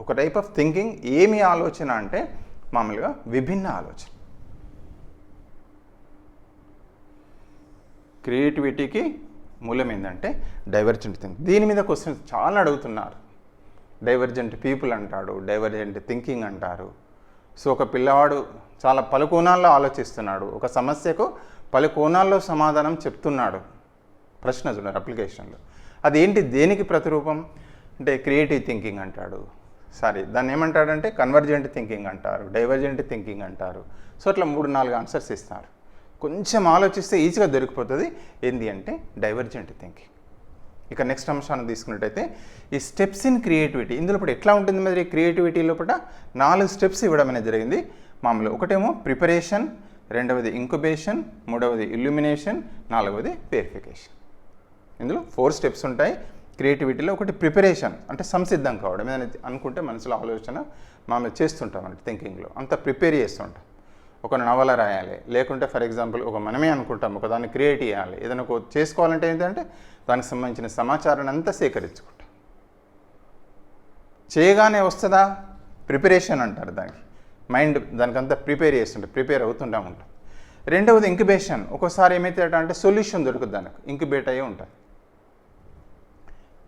ఒక టైప్ ఆఫ్ థింకింగ్. ఏమి ఆలోచన అంటే మామూలుగా విభిన్న ఆలోచన. క్రియేటివిటీకి మూలం ఏంటంటే డైవర్జెంట్ థింకింగ్. దీని మీద క్వశ్చన్స్ చాలా అడుగుతున్నారు. డైవర్జెంట్ పీపుల్ అంటాడు, డైవర్జెంట్ థింకింగ్ అంటారు. సో ఒక పిల్లవాడు చాలా పలు కోణాల్లో ఆలోచిస్తున్నాడు, ఒక సమస్యకు పలు కోణాల్లో సమాధానం చెప్తున్నాడు. ప్రశ్న చూడండి అప్లికేషన్లో, అదేంటి, దేనికి ప్రతిరూపం అంటే క్రియేటివ్ థింకింగ్ అంటాడు. దాన్ని ఏమంటాడంటే కన్వర్జెంట్ థింకింగ్ అంటారు, డైవర్జెంట్ థింకింగ్ అంటారు. సో అట్లా 3-4 ఆన్సర్స్ ఇస్తారు. కొంచెం ఆలోచిస్తే ఈజీగా దొరికిపోతుంది ఏంది అంటే డైవర్జెంట్ థింకింగ్. ఇక నెక్స్ట్ అంశాన్ని తీసుకున్నట్టయితే ఈ స్టెప్స్ ఇన్ క్రియేటివిటీ. ఇందులో ఇప్పుడు ఎట్లా ఉంటుంది మరి క్రియేటివిటీ లోపల 4 స్టెప్స్ ఇవ్వడం అనేది జరిగింది. మామూలు ఒకటేమో ప్రిపరేషన్, రెండవది ఇంక్యుబేషన్, మూడవది ఇల్యూమినేషన్, నాలుగవది వేరిఫికేషన్. ఇందులో 4 స్టెప్స్ ఉంటాయి క్రియేటివిటీలో. ఒకటి ప్రిపరేషన్ అంటే సంసిద్ధం కావడం, ఏదైనా అనుకుంటే మనసులో ఆలోచన మామూలు చేస్తుంటాం అంటే థింకింగ్లో అంతా ప్రిపేర్ చేస్తుంటాం. ఒక నవల రాయాలి, లేకుంటే ఫర్ ఎగ్జాంపుల్ మనమే అనుకుంటాం ఒక దాన్ని క్రియేట్ చేయాలి, ఏదైనా చేసుకోవాలంటే ఏంటంటే దానికి సంబంధించిన సమాచారాన్ని అంతా సేకరించుకుంటాం. చేయగానే వస్తుందా? ప్రిపరేషన్ అంటారు దానికి. మైండ్ దానికంతా ప్రిపేర్ అవుతుంటా ఉంటుంది. రెండవది ఇంక్యుబేషన్. ఒక్కోసారి ఏమైతే అంటే సొల్యూషన్ దొరుకుతుంది, దానికి ఇంక్యుబేట్ అయ్యి ఉంటుంది.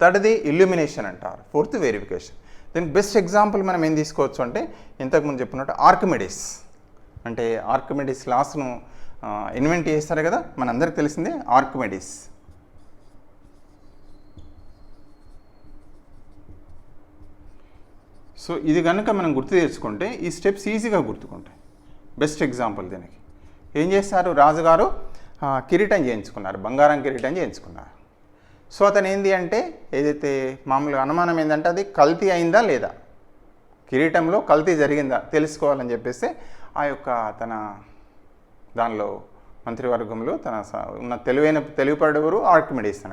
థర్డ్ది ఇల్యూమినేషన్ అంటారు. Fourth verification. దీనికి బెస్ట్ ఎగ్జాంపుల్ మనం ఏం తీసుకోవచ్చు అంటే ఇంతకుముందు చెప్పినట్టు ఆర్కిమిడీస్. అంటే ఆర్కిమిడీస్ లాస్ను ఇన్వెంట్ చేస్తారు కదా, మనందరికి తెలిసిందే ఆర్కిమిడీస్. సో ఇది కనుక మనం గుర్తు తెచ్చుకుంటే ఈ స్టెప్స్ ఈజీగా గుర్తుకుంటాయి. బెస్ట్ ఎగ్జాంపుల్ దీనికి. ఏం చేస్తారు? రాజుగారు కిరీటం చేయించుకున్నారు, బంగారం కిరీటం చేయించుకున్నారు. సో అతను ఏంది అంటే ఏదైతే మామూలుగా అనుమానం ఏంటంటే అది కల్తీ అయిందా లేదా, కిరీటంలో కల్తీ జరిగిందా తెలుసుకోవాలని చెప్పేసి ఆ యొక్క తన దానిలో మంత్రివర్గంలో తన ఉన్న తెలివిపడేవారు ఆర్కిమిడీస్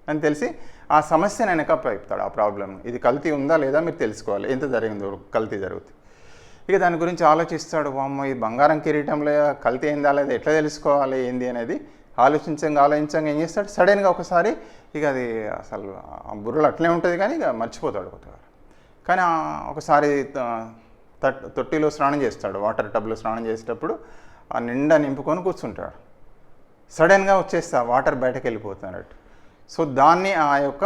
అని తెలిసి ఆ సమస్యను ఆయన కప్పిస్తాడు. ఆ ప్రాబ్లమ్ ఇది కల్తీ ఉందా లేదా మీరు తెలుసుకోవాలి, ఎంత జరిగిందో కల్తీ జరుగుతుంది. ఇక దాని గురించి ఆలోచిస్తాడు. వామ్మో ఈ బంగారం కిరీటంలో కల్తీ అయిందా లేదా ఎట్లా తెలుసుకోవాలి ఏంది అనేది ఆలోచించంగా ఏం చేస్తాడు, సడన్గా ఒకసారి ఇక అది అసలు బుర్రలు అట్లే ఉంటుంది కానీ ఇక మర్చిపోతాడు కొత్తగా. కానీ ఒకసారి తొట్టిలో స్నానం చేస్తాడు, వాటర్ టబ్లో స్నానం చేసేటప్పుడు ఆ నిండా నింపుకొని కూర్చుంటాడు. సడన్గా వచ్చేస్తా వాటర్ బయటకు వెళ్ళిపోతున్నట్టు. సో దాన్ని ఆ యొక్క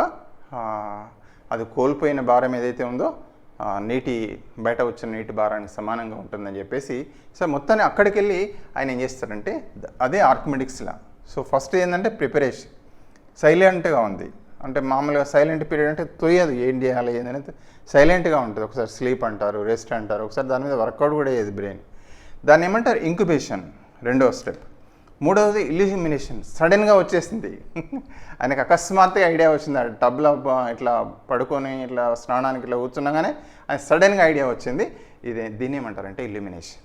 అది కోల్పోయిన భారం ఏదైతే ఉందో నీటి బయట వచ్చిన నీటి భారానికి సమానంగా ఉంటుందని చెప్పేసి సో మొత్తాన్ని అక్కడికి వెళ్ళి ఆయన ఏం చేస్తారంటే అదే ఆర్కిమిడిక్స్లా. సో ఫస్ట్ ఏంటంటే ప్రిపరేషన్ సైలెంట్గా ఉంది. అంటే మామూలుగా సైలెంట్ పీరియడ్ అంటే తొయ్యదు, ఏం చేయాలి ఏంటనేది సైలెంట్గా ఉంటుంది. ఒకసారి స్లీప్ అంటారు, రెస్ట్ అంటారు, ఒకసారి దాని మీద వర్కౌట్ కూడా అయ్యేది బ్రెయిన్. దాన్ని ఏమంటారు? ఇంక్యుబేషన్ రెండవ స్టెప్. మూడవది ఇల్యూమినేషన్. సడన్గా వచ్చేసింది ఆయనకు అకస్మాత్తుగా ఐడియా వచ్చింది. టబ్లో ఇట్లా పడుకొని ఇట్లా స్నానానికి ఇట్లా కూర్చున్నాగానే ఆయన సడన్గా ఐడియా వచ్చింది. దీన్ని ఏమంటారంటే ఇల్యూమినేషన్.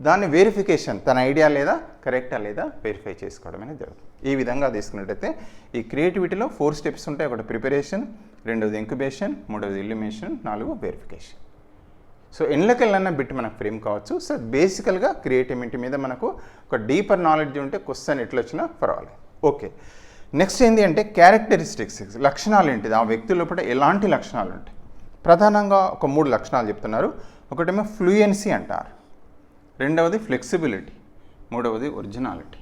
దాన్ని వెరిఫికేషన్, తన ఐడియా లేదా కరెక్టా లేదా వెరిఫై చేసుకోవడం అనేది జరుగుతుంది. ఈ విధంగా తీసుకున్నట్టయితే ఈ క్రియేటివిటీలో 4 స్టెప్స్ ఉంటాయి. ఒకటి ప్రిపరేషన్, రెండవది ఇంక్యుబేషన్, మూడవది ఇల్యూమినేషన్, 4 వెరిఫికేషన్. సో ఎన్నికలన్నా బిట్ మనకు ఫ్రేమ్ కావచ్చు. సో బేసికల్గా క్రియేటివిటీ మీద మనకు ఒక డీపర్ నాలెడ్జ్ ఉంటే క్వశ్చన్ ఎట్లా వచ్చినా పర్వాలేదు. ఓకే, నెక్స్ట్ ఏంటి అంటే క్యారెక్టరిస్టిక్స్, లక్షణాలు ఏంటిది, ఆ వ్యక్తి లోపల ఎలాంటి లక్షణాలు ఉంటాయి. ప్రధానంగా ఒక 3 లక్షణాలు చెప్తున్నారు. ఒకటేమో ఫ్లూయెన్సీ అంటారు, రెండవది ఫ్లెక్సిబిలిటీ, మూడవది ఒరిజినాలిటీ.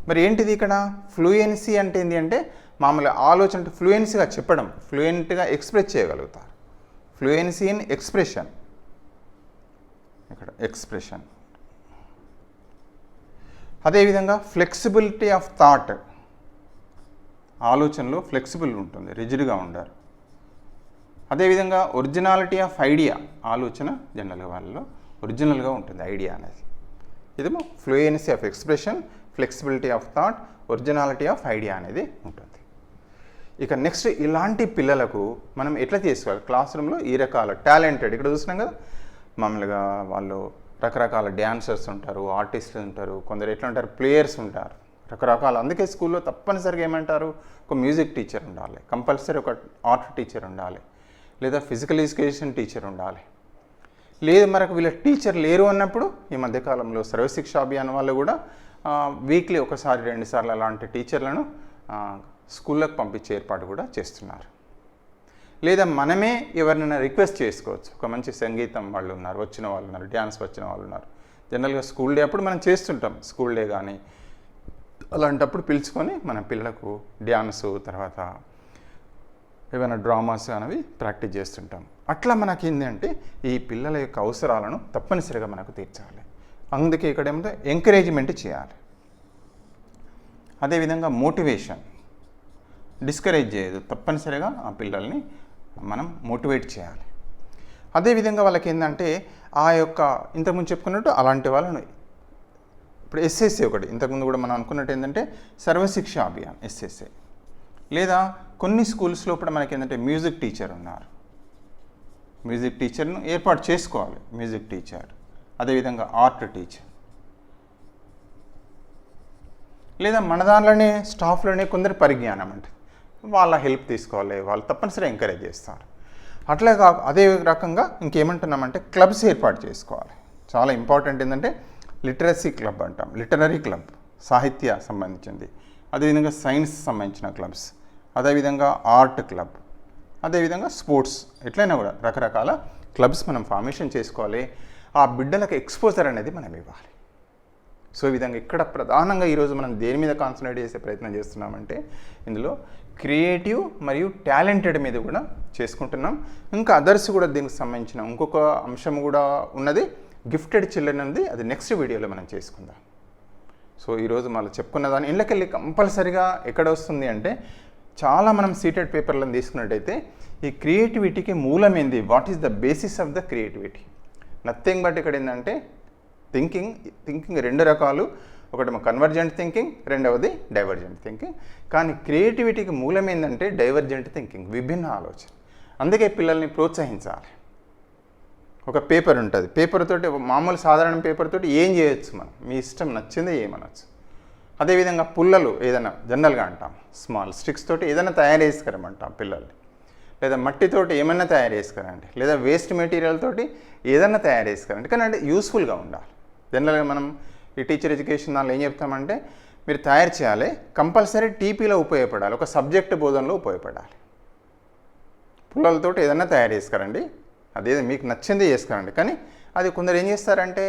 మరి ఏంటిది ఇక్కడ ఫ్లూయెన్సీ అంటే ఏంటి అంటే మామూలుగా ఆలోచన ఫ్లూయెన్సీగా చెప్పడం, ఫ్లూయెంట్గా ఎక్స్ప్రెస్ చేయగలుగుతారు. ఫ్లూయెన్సీ ఇన్ ఎక్స్ప్రెషన్, ఇక్కడ ఎక్స్ప్రెషన్. అదేవిధంగా ఫ్లెక్సిబిలిటీ ఆఫ్ థాట్, ఆలోచనలో ఫ్లెక్సిబుల్ ఉంటుంది, రిజిడ్గా ఉండరు. అదేవిధంగా ఒరిజినాలిటీ ఆఫ్ ఐడియా, ఆలోచన జనరల్గా వాళ్ళలో ఒరిజినల్గా ఉంటుంది ఐడియా అనేది. ఇదేమో fluency of expression, flexibility of thought, originality of idea అనేది ఉంటుంది. ఇక నెక్స్ట్ ఇలాంటి పిల్లలకు మనం ఎట్లా తీసుకోవాలి క్లాస్ రూమ్లో ఈ రకాల టాలెంటెడ్, ఇక్కడ చూసినాం కదా మామూలుగా వాళ్ళు రకరకాల డ్యాన్సర్స్ ఉంటారు, ఆర్టిస్టులు ఉంటారు, కొందరు ఎట్లా ఉంటారు ప్లేయర్స్ ఉంటారు, రకరకాల. అందుకే స్కూల్లో తప్పనిసరిగా ఏమంటారు ఒక మ్యూజిక్ టీచర్ ఉండాలి, కంపల్సరీ ఒక ఆర్ట్ టీచర్ ఉండాలి, లేదా ఫిజికల్ ఎడ్యుకేషన్ టీచర్ ఉండాలి. లేదు మనకు వీళ్ళ టీచర్ లేరు అన్నప్పుడు ఈ మధ్యకాలంలో సర్వశిక్ష అభియాన్ వాళ్ళు కూడా వీక్లీ ఒకసారి 2 సార్లు అలాంటి టీచర్లను స్కూళ్ళకు పంపించే ఏర్పాటు కూడా చేస్తున్నారు. లేదా మనమే ఎవరినైనా రిక్వెస్ట్ చేసుకోవచ్చు. ఒక మంచి సంగీతం వాళ్ళు ఉన్నారు, వచ్చిన వాళ్ళు ఉన్నారు, డ్యాన్స్ వచ్చిన వాళ్ళు ఉన్నారు. జనరల్గా స్కూల్ డే అప్పుడు మనం చేస్తుంటాం, స్కూల్ డే కానీ అలాంటప్పుడు పిలుచుకొని మన పిల్లలకు డ్యాన్సు తర్వాత ఏమైనా డ్రామాస్ అనేవి ప్రాక్టీస్ చేస్తుంటాం. అట్లా మనకి ఏంటంటే ఈ పిల్లల యొక్క అవసరాలను తప్పనిసరిగా మనకు తీర్చాలి. అందుకే ఇక్కడ ఏమంటే ఎంకరేజ్మెంట్ చేయాలి. అదేవిధంగా మోటివేషన్, డిస్కరేజ్ చేయదు, తప్పనిసరిగా ఆ పిల్లల్ని మనం మోటివేట్ చేయాలి. అదేవిధంగా వాళ్ళకి ఏంటంటే ఆ యొక్క ఇంతకుముందు చెప్పుకున్నట్టు అలాంటి వాళ్ళను ఇప్పుడు ఎస్ఎస్ఏ ఒకటి ఇంతకుముందు కూడా మనం అనుకున్నట్టు ఏంటంటే సర్వశిక్ష అభియాన్ ఎస్ఎస్ఏ, లేదా కొన్ని స్కూల్స్లో కూడా మనకి ఏంటంటే మ్యూజిక్ టీచర్ ఉన్నారు, మ్యూజిక్ టీచర్ను ఏర్పాటు చేసుకోవాలి. మ్యూజిక్ టీచర్, అదేవిధంగా ఆర్ట్ టీచర్, లేదా మన దానిలోనే స్టాఫ్లోనే కొందరు పరిజ్ఞానం అంటే వాళ్ళ హెల్ప్ తీసుకోవాలి, వాళ్ళు తప్పనిసరిగా ఎంకరేజ్ చేస్తారు. అట్లే అదే రకంగా ఇంకేమంటున్నామంటే క్లబ్స్ ఏర్పాటు చేసుకోవాలి. చాలా ఇంపార్టెంట్ ఏంటంటే లిటరసీ క్లబ్ అంటాం, లిటరరీ క్లబ్ సాహిత్య సంబంధించింది, అదేవిధంగా సైన్స్ సంబంధించిన క్లబ్స్, అదేవిధంగా ఆర్ట్ క్లబ్, అదేవిధంగా స్పోర్ట్స్ ఎట్లయినా కూడా రకరకాల క్లబ్స్ మనం ఫార్మేషన్ చేసుకోవాలి. ఆ బిడ్డలకు ఎక్స్పోజర్ అనేది మనం ఇవ్వాలి. సో ఈ విధంగా ఇక్కడ ప్రధానంగా ఈరోజు మనం దేని మీద కాన్సన్ట్రేట్ చేసే ప్రయత్నం చేస్తున్నామంటే ఇందులో క్రియేటివ్ మరియు టాలెంటెడ్ మీద కూడా చేసుకుంటున్నాం. ఇంకా అదర్స్ కూడా దీనికి సంబంధించిన ఇంకొక అంశం కూడా ఉన్నది, గిఫ్టెడ్ చిల్డ్రన్ ఉంది. అది నెక్స్ట్ వీడియోలో మనం చేసుకుందాం. సో ఈరోజు మళ్ళీ చెప్పుకున్న దాన్ని ఇళ్ళకెళ్ళి కంపల్సరిగా ఎక్కడ వస్తుంది అంటే చాలా మనం సీటెడ్ పేపర్లను తీసుకున్నట్టయితే ఈ క్రియేటివిటీకి మూలం ఏంది, what is the basis of the creativity, nothing but ఇక్కడ ఏంటంటే థింకింగ్ రెండు రకాలు, ఒకటి కన్వర్జెంట్ థింకింగ్, రెండవది డైవర్జెంట్ థింకింగ్. కానీ క్రియేటివిటీకి మూలం ఏంటంటే డైవర్జెంట్ థింకింగ్, విభిన్న ఆలోచన. అందుకే పిల్లల్ని ప్రోత్సహించాలి. ఒక పేపర్ ఉంటుంది, పేపర్ తోటి మామూలు సాధారణ పేపర్ తోటి ఏం చేయొచ్చు మనం, మీ ఇష్టం నచ్చిందే ఏమనొచ్చు. అదేవిధంగా పుల్లలు ఏదైనా జనరల్గా అంటాం, స్మాల్ స్టిక్స్ తోటి ఏదైనా తయారు చేసుకురమంటాం పిల్లల్ని, లేదా మట్టితోటి ఏమైనా తయారు చేసుకురండి, లేదా వేస్ట్ మెటీరియల్ తోటి ఏదైనా తయారు చేసుకురండి. కానీ అంటే యూస్ఫుల్గా ఉండాలి. జనరల్గా మనం ఈ టీచర్ ఎడ్యుకేషన్ దానిలో ఏం చెప్తామంటే మీరు తయారు చేయాలి, కంపల్సరీ టీపీలో ఉపయోగపడాలి, ఒక సబ్జెక్ట్ బోధనలో ఉపయోగపడాలి. పుల్లలతోటి ఏదైనా తయారు చేసుకురండి, అదేదో మీకు నచ్చింది చేసుకురండి. కానీ అది కొందరు ఏం చేస్తారంటే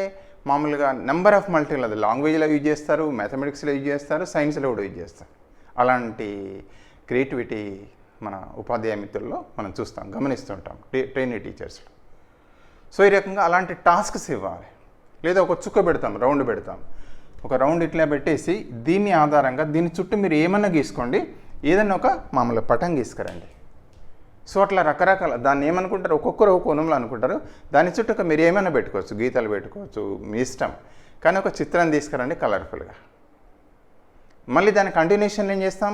మామూలుగా నెంబర్ ఆఫ్ మల్టీలు, అది లాంగ్వేజ్లో యూజ్ చేస్తారు, మ్యాథమెటిక్స్లో యూజ్ చేస్తారు, సైన్స్లో కూడా యూజ్ చేస్తారు. అలాంటి క్రియేటివిటీ మన ఉపాధ్యాయ మిత్రుల్లో మనం చూస్తాం, గమనిస్తుంటాం ట్రైనింగ్ టీచర్స్లో. సో ఈ రకంగా అలాంటి టాస్క్స్ ఇవ్వాలి. లేదా ఒక చుక్క పెడతాం, రౌండ్ పెడతాం, ఒక రౌండ్ ఇట్లా పెట్టేసి దీన్ని ఆధారంగా దీని చుట్టూ మీరు ఏమన్నా గీసుకోండి, ఏదన్నా ఒక మామూలు పటం గీసుకురండి. సో అట్లా రకరకాల దాన్ని ఏమనుకుంటారు, ఒక్కొక్కరు ఒక కోణంలో అనుకుంటారు. దాని చుట్టూ మీరు ఏమైనా పెట్టుకోవచ్చు, గీతలు పెట్టుకోవచ్చు, మీ ఇష్టం. కానీ ఒక చిత్రం తీసుకురండి కలర్ఫుల్గా. మళ్ళీ దాని కంటిన్యూషన్లో ఏం చేస్తాం,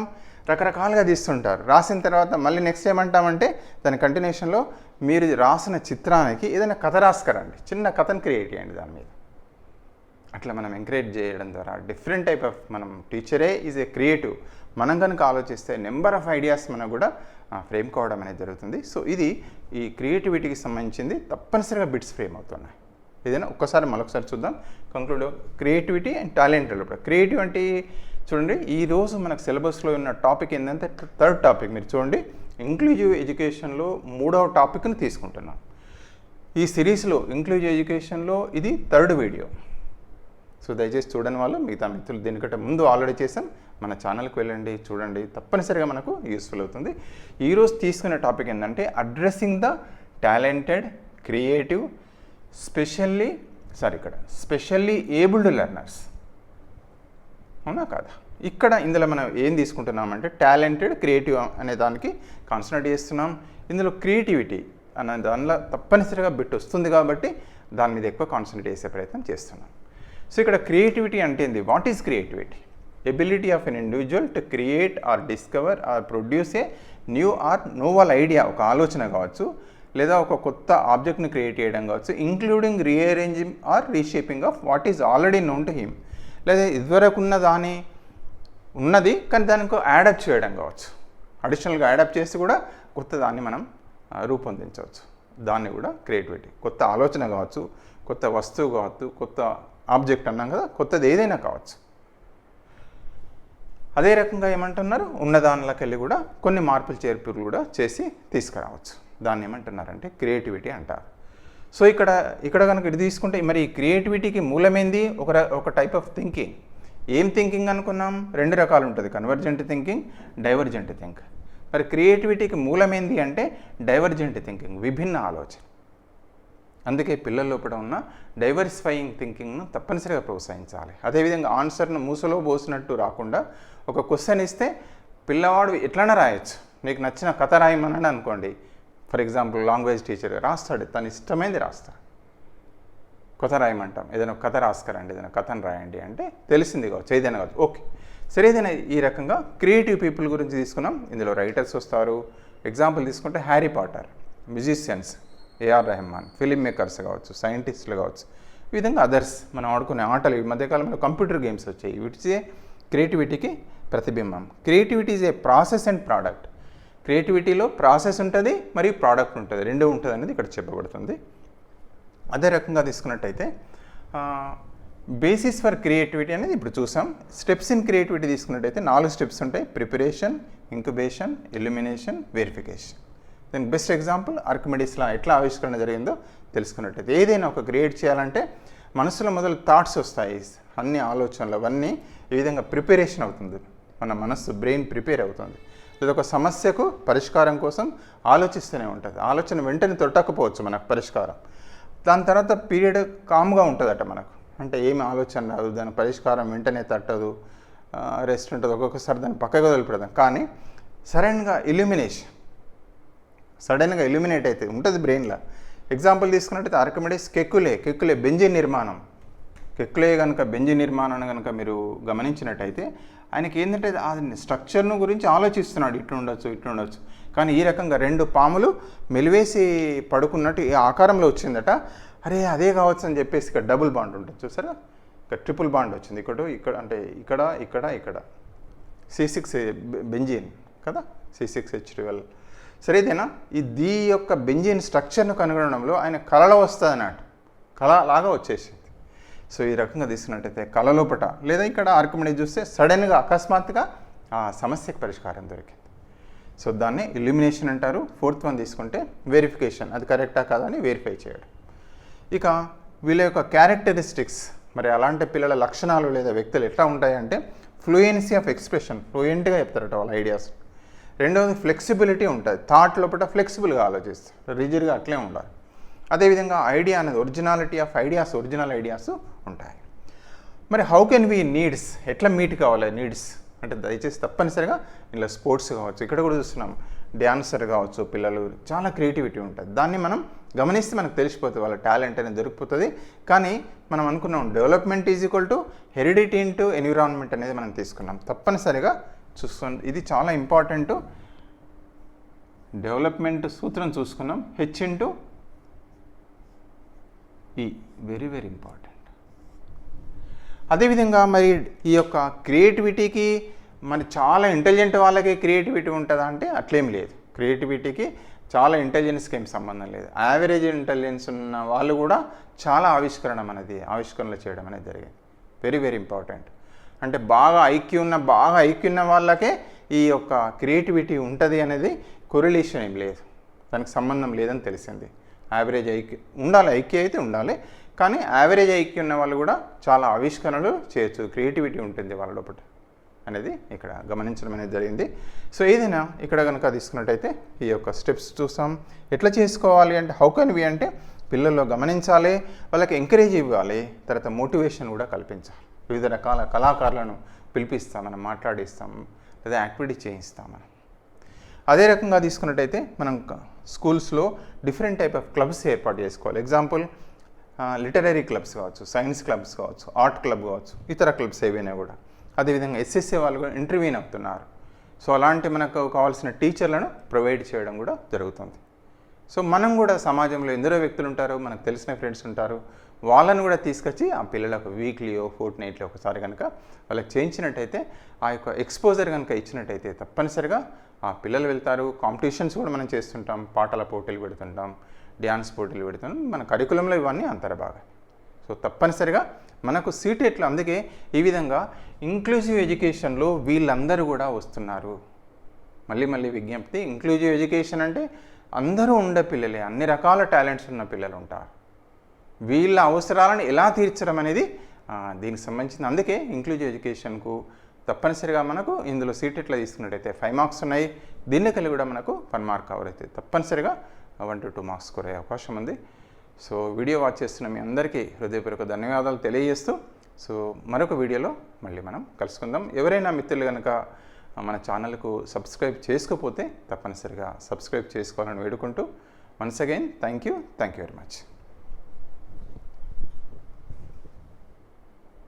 రకరకాలుగా తీస్తుంటారు. రాసిన తర్వాత మళ్ళీ నెక్స్ట్ ఏమంటామంటే దాని కంటిన్యూషన్లో మీరు రాసిన చిత్రానికి ఏదైనా కథ రాసుకరండి, చిన్న కథను క్రియేట్ చేయండి దాని మీద. అట్లా మనం ఎంకరేజ్ చేయడం ద్వారా డిఫరెంట్ టైప్ ఆఫ్ మనం టీచరే ఈజ్ ఏ క్రియేటివ్. మనం కనుక ఆలోచిస్తే నెంబర్ ఆఫ్ ఐడియాస్ మనకు కూడా ఫ్రేమ్ కావడం అనేది జరుగుతుంది. సో ఇది ఈ క్రియేటివిటీకి సంబంధించింది. తప్పనిసరిగా బిట్స్ ఫ్రేమ్ అవుతున్నాయి. ఏదైనా ఒక్కసారి మరొకసారి చూద్దాం. Conclude creativity and talent. Creative అంటే చూడండి, ఈరోజు మనకు సిలబస్లో ఉన్న టాపిక్ ఏంటంటే థర్డ్ టాపిక్. మీరు చూడండి, ఇంక్లూజివ్ ఎడ్యుకేషన్లో 3వ టాపిక్ని తీసుకుంటున్నాం ఈ సిరీస్లో. ఇంక్లూజివ్ ఎడ్యుకేషన్లో ఇది థర్డ్ వీడియో. సో దయచేసి చూడని వాళ్ళు మిగతా మిత్రులు దీనికంటే ముందు ఆల్రెడీ చేసాం, మన ఛానల్కి వెళ్ళండి, చూడండి, తప్పనిసరిగా మనకు యూస్ఫుల్ అవుతుంది. ఈరోజు తీసుకునే టాపిక్ ఏంటంటే addressing the talented, creative, specially abled learners. అవునా కాదా? ఇక్కడ ఇందులో మనం ఏం తీసుకుంటున్నామంటే టాలెంటెడ్, క్రియేటివ్ అనే దానికి కాన్సన్ట్రేట్ చేస్తున్నాం. ఇందులో క్రియేటివిటీ అనే దానిలో తప్పనిసరిగా బిట్ వస్తుంది కాబట్టి దాని మీద ఎక్కువ కాన్సన్ట్రేట్ చేసే ప్రయత్నం చేస్తున్నాం. సో ఇక్కడ క్రియేటివిటీ అంటే ఏంది, what is creativity? Ability of an individual to create or discover or produce a new or novel idea, ఒక ఆలోచన కావచ్చు, లేదా ఒక కొత్త ఆబ్జెక్ట్ని క్రియేట్ చేయడం కావచ్చు, including rearranging or reshaping of what is already known to him, లేదా ఇదివరకు ఉన్నది కానీ దానికి యాడప్ట్ చేయడం కావచ్చు, అడిషనల్గా యాడప్ట్ చేసి కూడా కొత్త దాన్ని మనం రూపొందించవచ్చు. దాన్ని కూడా క్రియేటివిటీ. కొత్త ఆలోచన కావచ్చు, కొత్త వస్తువు కావచ్చు, కొత్త ఆబ్జెక్ట్ అన్నాం కదా, కొత్తది ఏదైనా కావచ్చు. అదే రకంగా ఏమంటున్నారు, ఉన్నదానిలోకి వెళ్ళి కూడా కొన్ని మార్పులు చేర్పులు కూడా చేసి తీసుకురావచ్చు. దాన్ని ఏమంటున్నారంటే క్రియేటివిటీ అంటారు. సో ఇక్కడ కనుక ఇది తీసుకుంటే మరి ఈ క్రియేటివిటీకి మూలమైంది ఒక టైప్ ఆఫ్ థింకింగ్. ఏం థింకింగ్ అనుకున్నాం? 2 రకాలు ఉంటుంది, కన్వర్జెంట్ థింకింగ్, డైవర్జెంట్ థింకింగ్. మరి క్రియేటివిటీకి మూలమైంది అంటే డైవర్జెంట్ థింకింగ్, విభిన్న ఆలోచన. అందుకే పిల్లల లోపల ఉన్న డైవర్సిఫైయింగ్ థింకింగ్ను తప్పనిసరిగా ప్రోత్సహించాలి. అదేవిధంగా ఆన్సర్ను మూసలో పోసినట్టు రాకుండా ఒక క్వశ్చన్ ఇస్తే పిల్లవాడు ఎట్లన్నా రాయొచ్చు. మీకు నచ్చిన కథ రాయమని అనుకోండి, ఫర్ ఎగ్జాంపుల్ లాంగ్వేజ్ టీచర్ రాస్తాడు, తను ఇష్టమైంది రాస్తాడు. కథ రాయమంటాం, ఏదైనా కథ రాసుకరండి, ఏదైనా కథను రాయండి అంటే తెలిసింది కావచ్చు, ఏదైనా కావచ్చు, ఓకే సరే. ఏదైనా ఈ రకంగా క్రియేటివ్ పీపుల్ గురించి తీసుకున్నాం. ఇందులో రైటర్స్ వస్తారు. ఎగ్జాంపుల్ తీసుకుంటే Harry Potter, musicians A R Rahman, film makers కావచ్చు, సైంటిస్టులు కావచ్చు, ఈ విధంగా అదర్స్ మనం ఆడుకునే ఆటలు. ఈ మధ్యకాలంలో కంప్యూటర్ గేమ్స్ వచ్చాయి, వీటిసే క్రియేటివిటీకి ప్రతిబింబం. Creativity is a process and product. క్రియేటివిటీలో ప్రాసెస్ ఉంటుంది మరియు ప్రోడక్ట్ ఉంటుంది, 2 ఉంటుంది అనేది ఇక్కడ చెప్పబడుతుంది. అదే రకంగా తీసుకున్నట్టయితే బేసిస్ ఫర్ క్రియేటివిటీ అనేది ఇప్పుడు చూసాం. స్టెప్స్ ఇన్ క్రియేటివిటీ తీసుకున్నట్టయితే 4 స్టెప్స్ ఉంటాయి: ప్రిపరేషన్, ఇంక్యుబేషన్, ఇల్యూమినేషన్, వెరిఫికేషన్. దీనికి బెస్ట్ ఎగ్జాంపుల్ ఆర్కిమిడీస్లో ఎట్లా ఆవిష్కరణ జరిగిందో తెలుసుకున్నట్టయితే ఏదైనా ఒక క్రియేట్ చేయాలంటే మనసులో మొదలు థాట్స్ వస్తాయి, అన్ని ఆలోచనలు అవన్నీ ఈ విధంగా ప్రిపరేషన్ అవుతుంది, మన మనస్సు బ్రెయిన్ ప్రిపేర్ అవుతుంది. లేదా ఒక సమస్యకు పరిష్కారం కోసం ఆలోచిస్తూనే ఉంటుంది, ఆలోచన వెంటనే తొట్టకపోవచ్చు మనకు పరిష్కారం, దాని తర్వాత పీరియడ్ కామ్గా ఉంటుందట మనకు, అంటే ఏమి ఆలోచన రాదు, దాని పరిష్కారం వెంటనే తట్టదు, రెస్ట్ ఉంటుంది, ఒక్కొక్కసారి దాన్ని పక్కగా వదిలిపెడదాం. కానీ సడన్గా ఇల్యూమినేట్ అయితే ఉంటుంది బ్రెయిన్లో. ఎగ్జాంపుల్ తీసుకున్నట్టయితే ఆర్కిమిడీస్ కెక్కులే బెంజిన్ నిర్మాణం, బెంజిన్ నిర్మాణాన్ని కనుక మీరు గమనించినట్టయితే ఆయనకి ఏంటంటే అది స్ట్రక్చర్ను గురించి ఆలోచిస్తున్నాడు, ఇట్లా ఉండొచ్చు. కానీ ఈ రకంగా 2 పాములు మెలివేసి పడుకున్నట్టు ఈ ఆకారంలో వచ్చిందట. అరే అదే కావచ్చు అని చెప్పేసి ఇక్కడ డబుల్ బాండ్ ఉంటుంది చూసారా, ఇక్కడ ట్రిపుల్ బాండ్ వచ్చింది, ఇక్కడ C6 బెంజిన్ కదా, C6H12. సరేదేనా, ఈ యొక్క బెంజిన్ స్ట్రక్చర్ను కనుగొనడంలో ఆయన కళలో వస్తుంది అన్నట్టు, కళ లాగా వచ్చేసింది. సో ఈ రకంగా తీసుకున్నట్టయితే కళ లోపట లేదా ఇక్కడ ఆర్కిమిడీస్ చూస్తే సడన్గా అకస్మాత్తుగా ఆ సమస్యకు పరిష్కారం దొరికింది. సో దాన్ని ఇల్యూమినేషన్ అంటారు. 4th వన్ తీసుకుంటే వెరిఫికేషన్, అది కరెక్టా కాదా అని వెరిఫై చేయడం. ఇక వీళ్ళ యొక్క క్యారెక్టరిస్టిక్స్, మరి అలాంటి పిల్లల లక్షణాలు లేదా వ్యక్తులు ఎట్లా ఉంటాయంటే ఫ్లూయెన్సీ ఆఫ్ ఎక్స్ప్రెషన్, ఫ్లూయెంట్గా చెప్తారట వాళ్ళ ఐడియాస్. రెండవది ఫ్లెక్సిబిలిటీ ఉంటుంది, థాట్ లోపల ఫ్లెక్సిబుల్గా ఆలోచిస్తారు, రిజిడ్గా అట్లే ఉండాలి. అదేవిధంగా ఐడియా అనేది originality of ideas, original ideas ఉంటాయి. మరి హౌ కెన్ వీ నీడ్స్, ఎట్లా మీట్ కావాలి నీడ్స్ అంటే దయచేసి తప్పనిసరిగా ఇలా స్పోర్ట్స్ కావచ్చు, ఇక్కడ కూడా చూస్తున్నాం డ్యాన్సర్ కావచ్చు, పిల్లలు చాలా క్రియేటివిటీ ఉంటుంది, దాన్ని మనం గమనిస్తే మనకు తెలిసిపోతుంది వాళ్ళ టాలెంట్ అనేది దొరికిపోతుంది. కానీ మనం అనుకున్నాం development is equal to heredity into environment అనేది మనం తీసుకున్నాం, తప్పనిసరిగా చూసుకోండి, ఇది చాలా ఇంపార్టెంట్. డెవలప్మెంట్ సూత్రం చూసుకున్నాం, H/E, వెరీ వెరీ ఇంపార్టెంట్. అదేవిధంగా మరి ఈ యొక్క క్రియేటివిటీకి మరి చాలా ఇంటెలిజెంట్ వాళ్ళకి క్రియేటివిటీ ఉంటుందా అంటే అట్లేం లేదు, క్రియేటివిటీకి చాలా ఇంటెలిజెన్స్కి ఏం సంబంధం లేదు. యావరేజ్ ఇంటెలిజెన్స్ ఉన్న వాళ్ళు కూడా చాలా ఆవిష్కరణలు చేయడం అనేది జరిగింది, వెరీ వెరీ ఇంపార్టెంట్. అంటే బాగా ఐక్యూ ఉన్న వాళ్ళకే ఈ యొక్క క్రియేటివిటీ ఉంటుంది అనేది కొరిలేషన్ ఏం లేదు, దానికి సంబంధం లేదని తెలిసింది. యావరేజ్ ఐక్యూ ఉండాలి, ఐక్యూ అయితే ఉండాలి, కానీ యావరేజ్ ఐక్యూ ఉన్న వాళ్ళు కూడా చాలా ఆవిష్కరణలు చేయొచ్చు, క్రియేటివిటీ ఉంటుంది వాళ్ళ లోపల అనేది ఇక్కడ గమనించడం అనేది జరిగింది. సో ఏదైనా ఇక్కడ కనుక తీసుకున్నట్టయితే ఈ యొక్క స్టెప్స్ చూస్తాం, ఎట్లా చేసుకోవాలి అంటే హౌ కెన్ వి అంటే పిల్లల్లో గమనించాలి, వాళ్ళకి ఎంకరేజ్ ఇవ్వాలి, తర్వాత మోటివేషన్ కూడా కల్పించాలి. వివిధ రకాల కళాకారులను పిలిపిస్తాం, మనం మాట్లాడిస్తాం, లేదా యాక్టివిటీ చేయిస్తాం మనం. అదే రకంగా తీసుకున్నట్టయితే మనం స్కూల్స్లో డిఫరెంట్ టైప్ ఆఫ్ క్లబ్స్ ఏర్పాటు చేసుకోవాలి. ఎగ్జాంపుల్ లిటరరీ క్లబ్స్ కావచ్చు, సైన్స్ క్లబ్స్ కావచ్చు, ఆర్ట్ క్లబ్ కావచ్చు, ఇతర క్లబ్స్ ఏవైనా కూడా. అదేవిధంగా SSA వాళ్ళు కూడా ఇంటర్వ్యూన్ అవుతున్నారు. సో అలాంటి మనకు కావాల్సిన టీచర్లను ప్రొవైడ్ చేయడం కూడా జరుగుతుంది. సో మనం కూడా సమాజంలో ఎందరో వ్యక్తులు ఉంటారు, మనకు తెలిసిన ఫ్రెండ్స్ ఉంటారు, వాళ్ళని కూడా తీసుకొచ్చి ఆ పిల్లలకు వీక్లీయో ఫోర్ట్నైట్లో ఒకసారి కనుక వాళ్ళకి చేయించినట్టయితే ఆ యొక్క ఎక్స్పోజర్ కనుక ఇచ్చినట్టయితే తప్పనిసరిగా ఆ పిల్లలు వెళ్తారు. కాంపిటీషన్స్ కూడా మనం చేస్తుంటాం, పాటల పోటీలు పెడుతుంటాం, డ్యాన్స్ పోటీలు పెడుతుంటాం, మన కరికులంలో ఇవన్నీ అంతర్భాగం. సో తప్పనిసరిగా మనకు సీటెట్లు, అందుకే ఈ విధంగా ఇంక్లూజివ్ ఎడ్యుకేషన్లో వీళ్ళందరూ కూడా వస్తున్నారు. మళ్ళీ విజ్ఞప్తి, ఇంక్లూజివ్ ఎడ్యుకేషన్ అంటే అందరూ ఉండే పిల్లలే, అన్ని రకాల టాలెంట్స్ ఉన్న పిల్లలు ఉంటారు. వీళ్ళ అవసరాలను ఎలా తీర్చడం అనేది దీనికి సంబంధించింది. అందుకే ఇంక్లూజివ్ ఎడ్యుకేషన్కు తప్పనిసరిగా మనకు ఇందులో సీటెట్లో తీసుకున్నట్టయితే 5 మార్క్స్ ఉన్నాయి, దీన్ని కలిగి కూడా మనకు 1 మార్క్ కవర్ అవుతుంది, తప్పనిసరిగా 1 to 2 మార్క్స్ స్కోర్ అయ్యే అవకాశం ఉంది. సో వీడియో వాచ్ చేస్తున్న మీ అందరికీ హృదయపూర్వక ధన్యవాదాలు తెలియజేస్తూ, సో మరొక వీడియోలో మళ్ళీ మనం కలుసుకుందాం. ఎవరైనా మిత్రులు కనుక మన ఛానల్కు సబ్స్క్రైబ్ చేసుకోకపోతే తప్పనిసరిగా సబ్స్క్రైబ్ చేసుకోవాలని వేడుకుంటూ, once again thank you very much.